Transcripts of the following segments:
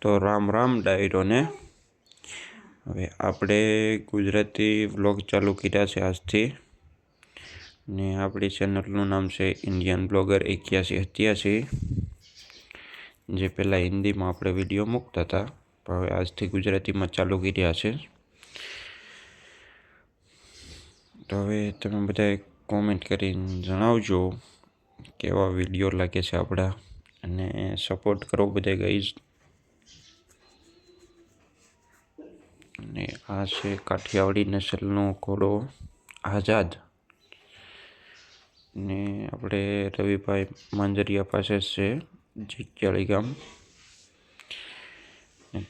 તો રામ રામ ડાયરોને. હવે આપણે ગુજરાતી વ્લોગ ચાલુ કર્યા છે આજથી, ને આપણી ચેનલનું નામ છે ઇન્ડિયન બ્લોગર 8187, જે પહેલાં હિન્દીમાં આપણે વિડીયો મૂકતા હતા, પણ હવે આજથી ગુજરાતીમાં ચાલુ કર્યા છે. તો હવે તમે બધાએ કોમેન્ટ કરીને જણાવજો કેવા વિડીયો લાગે છે આપણા, અને સપોર્ટ કરો બધા ગાઈઝ. અને આ છે કાઠિયાવાડી નસલનો ઘોડો આઝાદ, ને આપણે રવિભાઈ માંજરિયા પાસે છે જીક્યાળી ગામ.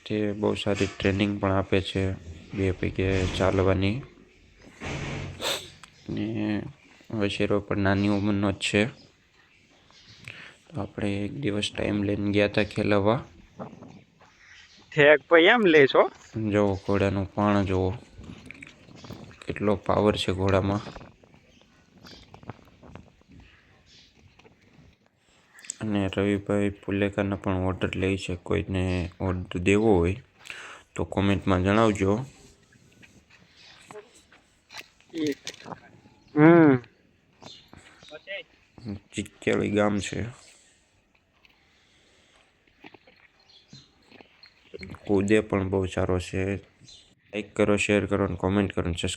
તે બહુ સારી ટ્રેનિંગ પણ આપે છે 2 પૈકે ચાલવાની, ને વશેરો પણ નાની ઉંમરનો જ છે. તો આપણે એક દિવસ ટાઈમ લઈને ગયા હતા ખેલાવવા. ઠેક ભાઈ એમ લેશો? જુઓ ઘોડાનું પાણ જુઓ, કેટલો પાવર છે ઘોડામાં. અને રવિભાઈ પુલેકાના પણ ઓર્ડર લે છે, કોઈને ઓર્ડર દેવો હોય તો કોમેન્ટમાં જણાવજો. ચિક્યાળી ગામ છે. કૂદે પણ બહુ સારો છે. લાઈક કરો, શેર કરો અને કોમેન્ટ કરો અને સબસ્ક્રાઈબ